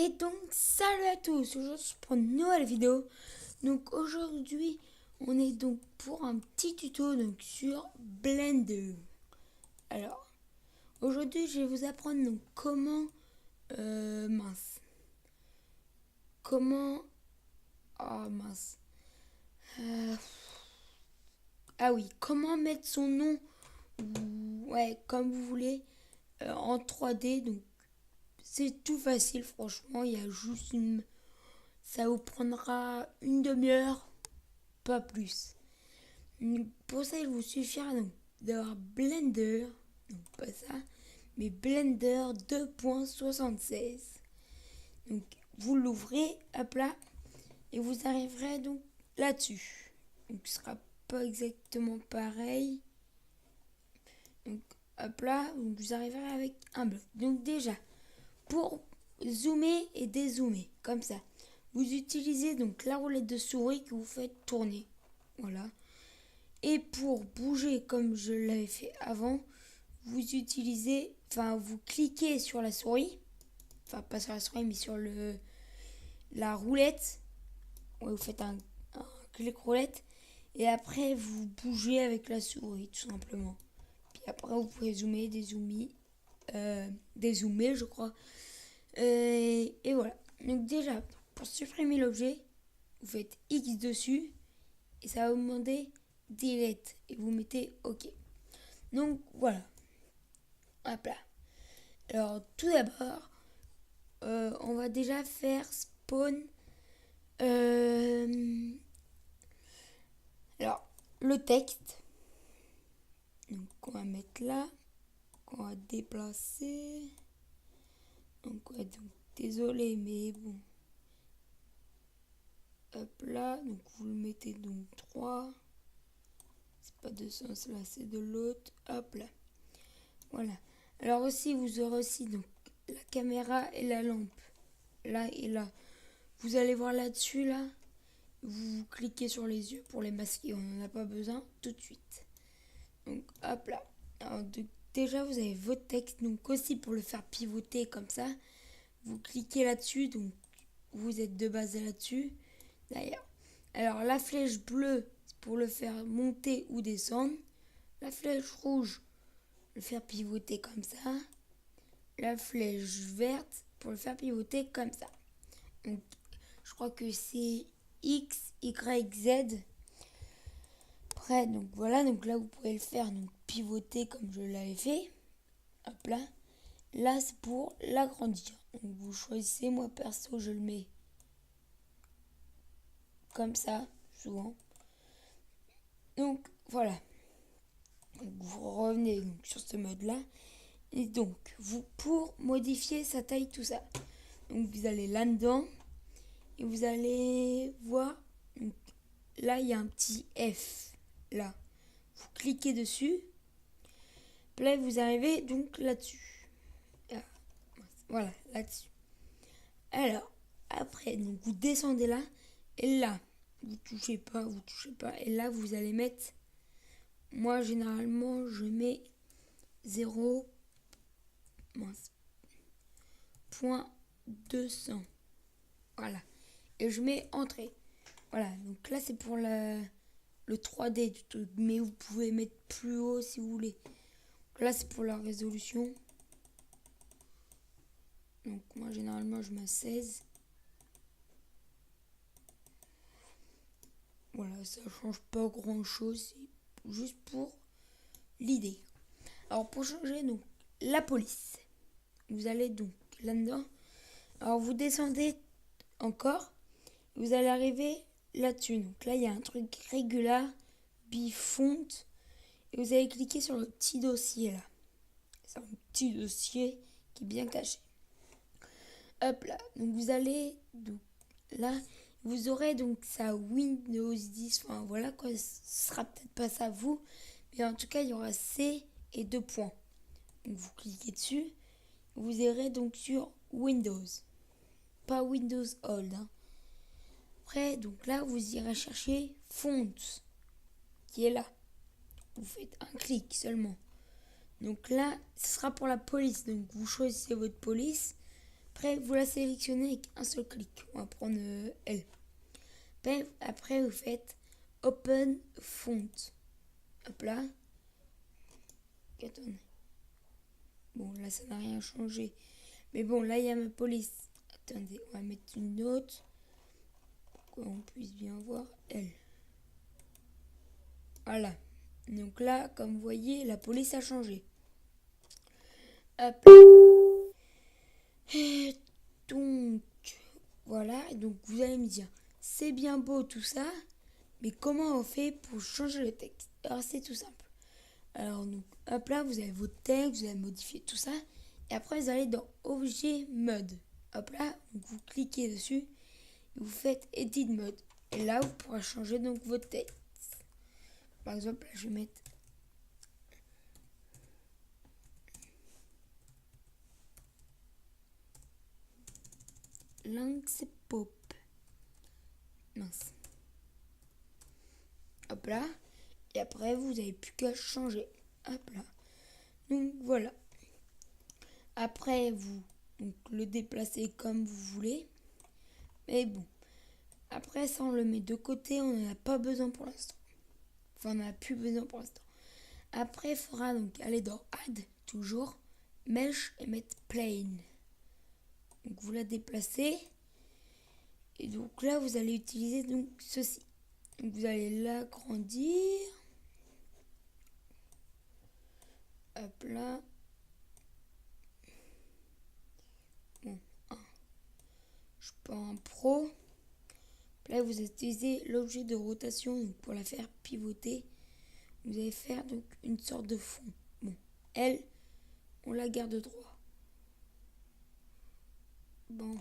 Et donc, salut à tous, aujourd'hui pour une nouvelle vidéo. Donc aujourd'hui, on est donc pour un petit tuto donc sur Blender. Alors, aujourd'hui, je vais vous apprendre donc comment, mince, comment, oh mince, Euh, ah oui, comment mettre son nom, ouais, comme vous voulez, en 3D. Donc, c'est tout facile, franchement, il y a juste ça vous prendra une demi-heure, pas plus. Pour ça, il vous suffira donc d'avoir Blender, donc pas ça, mais Blender 2.76. Donc vous l'ouvrez à plat et vous arriverez donc là-dessus. Donc ce sera pas exactement pareil. Donc à plat, donc vous arriverez avec un bloc. Donc déjà, pour zoomer et dézoomer, comme ça, vous utilisez donc la roulette de souris que vous faites tourner. Voilà. Et pour bouger comme je l'avais fait avant, vous utilisez, vous cliquez sur la souris, enfin pas sur la souris mais sur la roulette. Ouais, vous faites un clic roulette et après vous bougez avec la souris tout simplement. Puis après vous pouvez zoomer, dézoomer je crois. Et voilà. Donc déjà, pour supprimer l'objet, vous faites X dessus et ça va vous demander delete et vous mettez OK. Donc voilà. Hop là. Alors tout d'abord, on va déjà faire spawn. Alors le texte. Donc on va mettre là. On va déplacer. Donc ouais, donc désolé mais bon. Hop là. Donc vous le mettez donc 3. C'est pas de ce sens là, c'est de l'autre. Hop là. Voilà. Alors aussi vous aurez aussi donc la caméra et la lampe. Là et là. Vous allez voir là-dessus là. Vous cliquez sur les yeux pour les masquer, on n'en a pas besoin tout de suite. Donc hop là. Alors, déjà vous avez votre texte, donc aussi pour le faire pivoter comme ça, vous cliquez là-dessus, donc vous êtes de base là-dessus. D'ailleurs. Alors la flèche bleue, c'est pour le faire monter ou descendre. La flèche rouge, le faire pivoter comme ça. La flèche verte, pour le faire pivoter comme ça. Donc je crois que c'est X, Y, Z. Après, donc voilà, donc là vous pouvez le faire donc pivoter comme je l'avais fait. Hop là. Là c'est pour l'agrandir. Donc vous choisissez, moi perso je le mets comme ça, souvent. Donc voilà. Donc, vous revenez donc, sur ce mode là. Et donc, vous pour modifier sa taille, tout ça. Donc vous allez là-dedans. Et vous allez voir. Donc, là il y a un petit F. Là. Vous cliquez dessus. Là vous arrivez donc là-dessus. Voilà, là-dessus. Alors, après, donc vous descendez là. Et là, vous touchez pas. Et là, vous allez mettre... Moi, généralement, je mets 0, point 200. Voilà. Et je mets entrée. Voilà, donc là, c'est pour le 3D du truc. Mais vous pouvez mettre plus haut si vous voulez. Là, c'est pour la résolution. Donc, moi, généralement, je mets 16. Voilà, ça change pas grand chose. C'est juste pour l'idée. Alors, pour changer, donc, la police. Vous allez donc là-dedans. Alors, vous descendez encore. Vous allez arriver là-dessus. Donc, là, il y a un truc régulier, bifont. Et vous allez cliquer sur le petit dossier là. C'est un petit dossier qui est bien caché. Hop là. Donc, vous allez donc là. Vous aurez donc ça Windows 10. Enfin, voilà quoi. Ce sera peut-être pas ça vous. Mais en tout cas, il y aura C et 2 points. Donc, vous cliquez dessus. Vous irez donc sur Windows. Pas Windows Old. Hein. Après, donc là, vous irez chercher Fonts. Qui est là. Vous faites un clic seulement. Donc là, ce sera pour la police. Donc vous choisissez votre police. Après, vous la sélectionnez avec un seul clic. On va prendre L. Après, vous faites Open Font. Hop là. Attendez. Bon, là, ça n'a rien changé. Mais bon, là, il y a ma police. Attendez, on va mettre une note. Pour qu'on puisse bien voir elle. Voilà. Donc là, comme vous voyez, la police a changé. Hop. Et donc, voilà. Donc, vous allez me dire, c'est bien beau tout ça, mais comment on fait pour changer le texte? Alors, c'est tout simple. Alors, donc, hop là, vous avez votre texte, vous allez modifier tout ça. Et après, vous allez dans Objet Mode. Hop là, donc vous cliquez dessus. Et vous faites Edit Mode. Et là, vous pourrez changer donc votre texte. Par exemple, là, je vais mettre Lynx Pop. Mince. Hop là. Et après, vous n'avez plus qu'à changer. Hop là. Donc, voilà. Après, vous donc, le déplacez comme vous voulez. Mais bon. Après, ça, on le met de côté. On n'en a pas besoin pour l'instant. Enfin, on n'en a plus besoin pour l'instant. Après, il faudra donc aller dans Add, toujours, Mesh et mettre Plane. Donc, vous la déplacez. Et donc là, vous allez utiliser donc ceci. Donc, vous allez l'agrandir. Hop là. Bon, je prends un pro. Là, vous utilisez l'objet de rotation donc pour la faire pivoter. Vous allez faire donc une sorte de fond. Bon, elle, on la garde droit. Bon.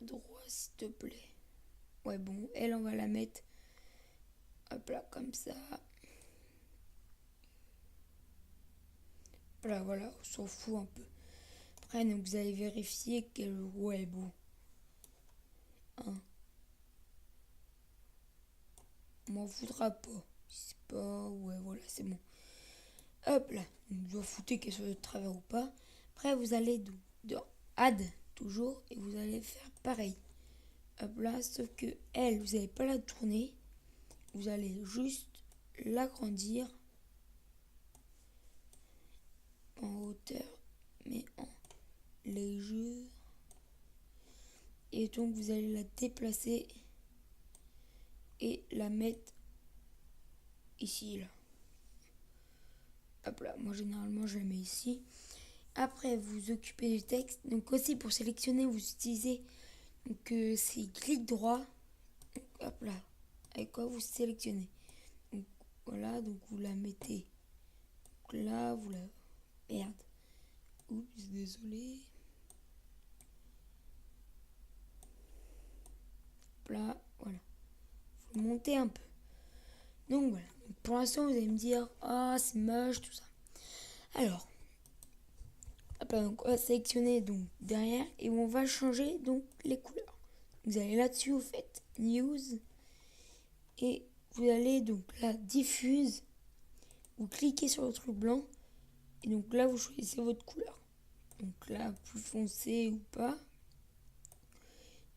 Droit, s'il te plaît. Ouais, bon, elle, on va la mettre. Hop là, comme ça. Voilà, voilà, on s'en fout un peu. Après, donc, vous allez vérifier qu'elle... Ouais, bon. Hein. On m'en voudra pas. C'est pas... Ouais, voilà, c'est bon. Hop là. Donc, vous en foutez qu'elle soit de travers ou pas. Après, vous allez dans Add, toujours. Et vous allez faire pareil. Hop là, sauf que elle, vous n'allez pas la tourner. Vous allez juste l'agrandir en hauteur, mais en léger. Et donc, vous allez la déplacer et la mettre ici, là. Hop là, moi généralement je la mets ici. Après, vous occupez du texte. Donc aussi pour sélectionner, vous utilisez donc c'est clic droit. Donc, hop là, avec quoi vous sélectionnez. Donc voilà, donc vous la mettez. Donc là, vous la... Merde. Oups, désolé. Hop là, voilà. Faut monter un peu. Donc voilà. Donc, pour l'instant, vous allez me dire, ah, c'est moche, tout ça. Alors, hop là, donc on va sélectionner donc derrière et on va changer donc les couleurs. Vous allez là-dessus, vous faites News et vous allez donc là diffuse. Vous cliquez sur le truc blanc et donc là vous choisissez votre couleur. Donc là plus foncé ou pas.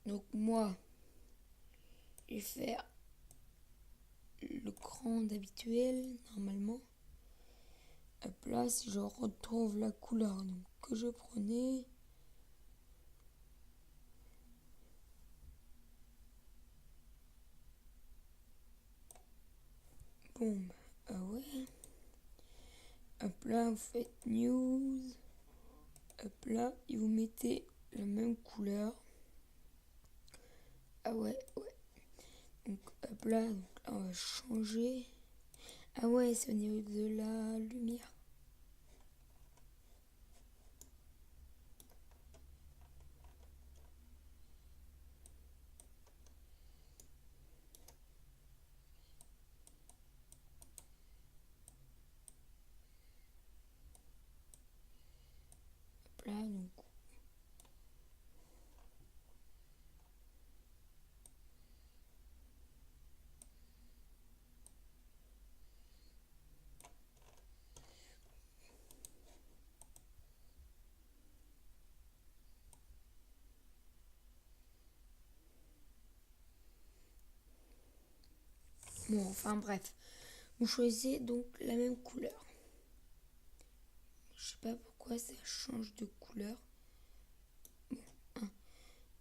Donc moi je vais faire le cran d'habituel normalement. Hop là si je retrouve la couleur donc, que je prenais. Bon, ah ouais. Hop là, vous faites news. Hop là, et vous mettez la même couleur. Ah ouais, ouais. Donc hop là, donc là on va changer. Ah ouais, c'est au niveau de la lumière. Hop là, donc Bon, enfin bref. Vous choisissez donc la même couleur. Je sais pas pourquoi ça change de couleur. Bon, hein.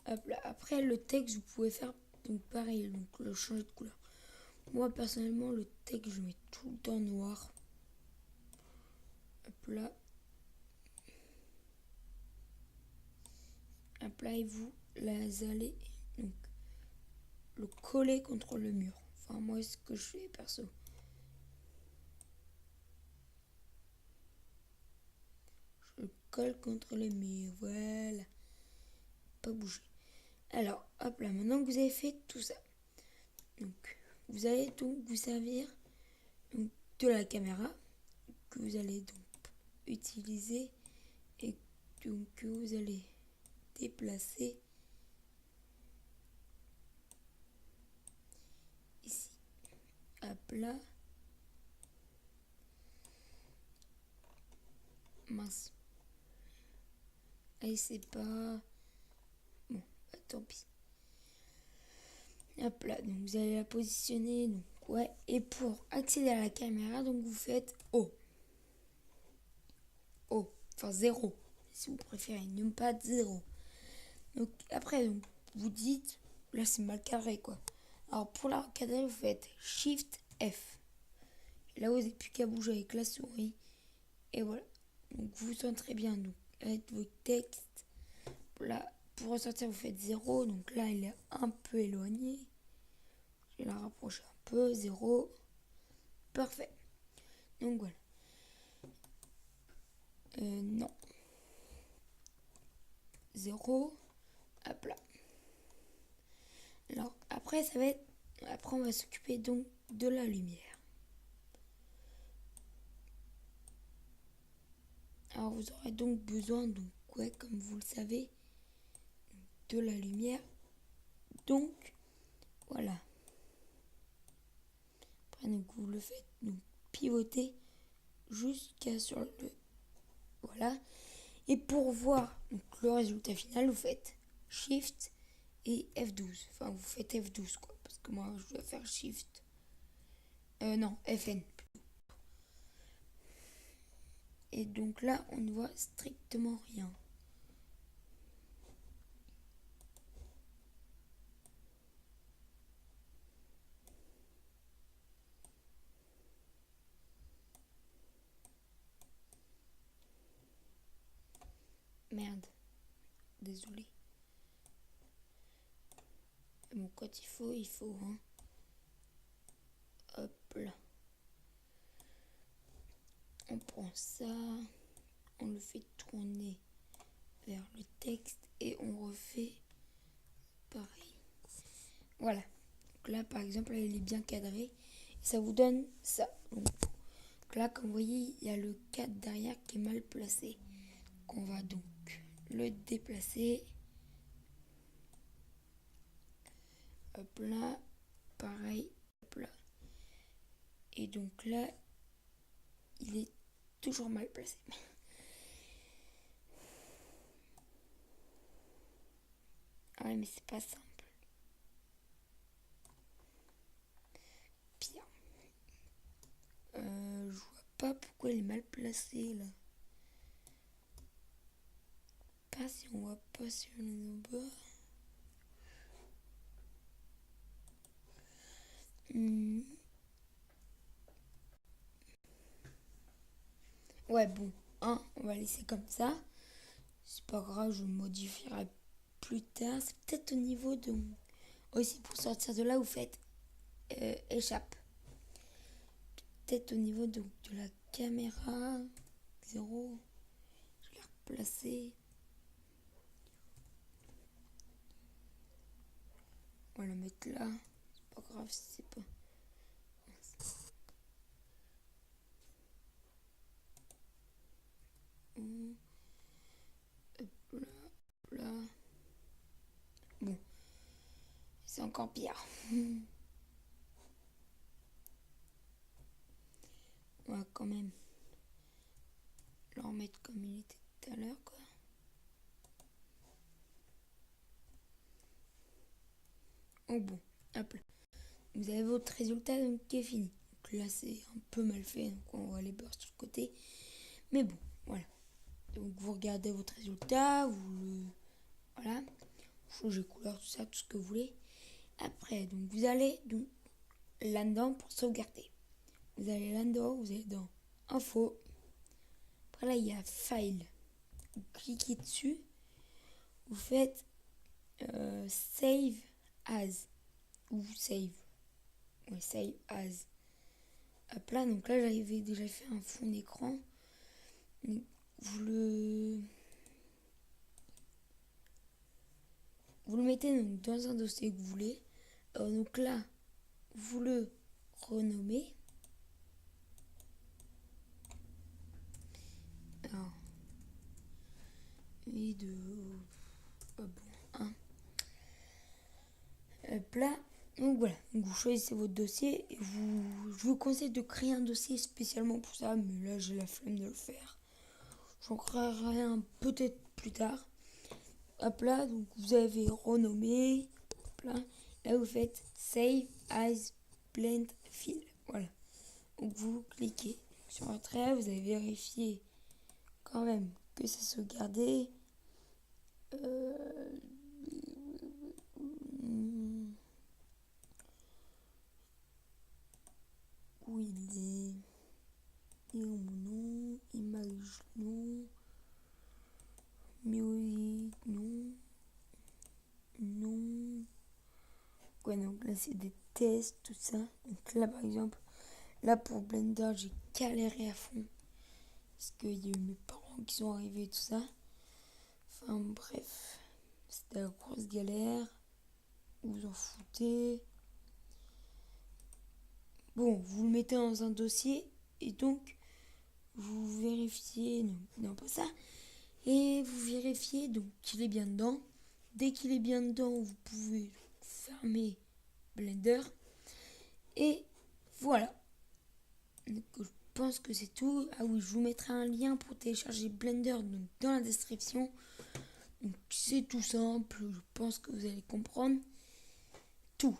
Hop là. Après, le texte, vous pouvez faire donc pareil, donc le changer de couleur. Moi, personnellement, le texte, je mets tout le temps noir. Hop là. Hop là, et vous allez donc le coller contre le mur. Enfin, moi, c'est ce que je fais perso. Je le colle contre le mur. Voilà. Pas bouger. Alors, hop là, maintenant que vous avez fait tout ça, donc vous allez donc vous servir donc, de la caméra que vous allez donc utiliser et donc que vous allez déplacer ici. Hop là. Mince. Allez, c'est pas... Bon, bah, tant pis. Hop là, donc vous allez la positionner. Donc, ouais. Et pour accéder à la caméra, donc vous faites O. O. Enfin 0. Si vous préférez, non pas 0. Donc après, donc, vous dites... Là, c'est mal cadré, quoi. Alors, pour la recadrer, vous faites Shift F. Là, vous n'avez plus qu'à bouger avec la souris. Et voilà. Donc, vous centrez bien. Donc, avec vos textes. Là, pour ressortir, vous faites 0. Donc là, il est un peu éloigné. Je vais la rapprocher un peu. 0. Parfait. Donc, voilà. Non. 0. Hop là. Alors, après, ça va être... Après, on va s'occuper donc de la lumière. Alors, vous aurez donc besoin, donc, ouais, comme vous le savez, de la lumière. Donc, voilà. Après, donc, vous le faites donc, pivoter jusqu'à sur le... Voilà. Et pour voir donc, le résultat final, vous faites Shift et F12. Enfin, vous faites F12, quoi. Parce que moi, je dois faire Shift. Non, FN. Et donc là, on ne voit strictement rien. Merde. Désolé. Bon, quand il faut, hein. Hop là. On prend ça, on le fait tourner vers le texte et on refait pareil. Voilà. Donc là, par exemple, elle est bien cadrée. Et ça vous donne ça. Donc là, comme vous voyez, il y a le cadre derrière qui est mal placé. Donc on va donc le déplacer. Hop là. Pareil. Hop là. Et donc là, il est toujours mal placé. Ah ouais, mais c'est pas simple. Pire. Je vois pas pourquoi il est mal placé là. Pas si on voit pas sur le bas. Ouais, bon, hein, on va laisser comme ça. C'est pas grave, je modifierai plus tard. C'est peut-être au niveau de... Aussi, pour sortir de là, vous faites échappe. Peut-être au niveau de la caméra. 0. Je vais la replacer. On va la mettre là. C'est pas grave si c'est pas... Hop là, là. Bon, c'est encore pire. On va quand même le remettre comme il était tout à l'heure, quoi. Oh bon, hop là. vous avez votre résultat donc, qui est fini. Donc là, c'est un peu mal fait, donc on va les bords sur le côté. Mais bon, voilà. Donc vous regardez votre résultat, vous le... Voilà. Vous changez couleur, tout ça, tout ce que vous voulez. Après, donc vous allez donc, là-dedans pour sauvegarder. Vous allez là-dedans, vous allez dans Info. Après là, il y a File. Vous cliquez dessus. Vous faites Save As. Ou Save. Ouais, Save As. Hop là, donc là, j'avais déjà fait un fond d'écran. Vous le... Vous le mettez donc, dans un dossier que vous voulez. Donc là, vous le renommez. Alors, et de... bon, hein. Hop là. Donc voilà, donc vous choisissez votre dossier et je vous conseille de créer un dossier spécialement pour ça, mais là j'ai la flemme de le faire. J'en créerai un peut-être plus tard. Hop là, donc vous avez renommé. Hop là, là vous faites Save as Blend Fill. Voilà. Donc vous cliquez sur Entrée, vous avez vérifié quand même que c'est sauvegardé. Où il est? Et mon nom, image non, musique non, non. Ouais, donc là c'est des tests, tout ça. Donc là par exemple, là pour Blender, j'ai galéré à fond. Parce qu'il y a eu mes parents qui sont arrivés, tout ça. Enfin bref, c'était la grosse galère. Vous en foutez. Bon, vous le mettez dans un dossier et donc vous vérifiez, non pas ça, et vous vérifiez donc qu'il est bien dedans. Dès qu'il est bien dedans, vous pouvez fermer Blender et voilà. Donc, je pense que c'est tout. Ah oui, je vous mettrai un lien pour télécharger Blender donc, dans la description. Donc c'est tout simple, je pense que vous allez comprendre tout.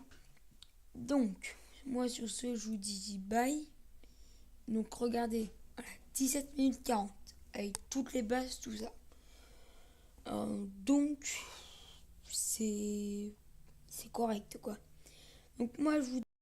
Donc, moi sur ce, je vous dis bye. Donc regardez, voilà, 17 minutes 40 avec toutes les bases, tout ça. Donc, c'est correct quoi. Donc moi je vous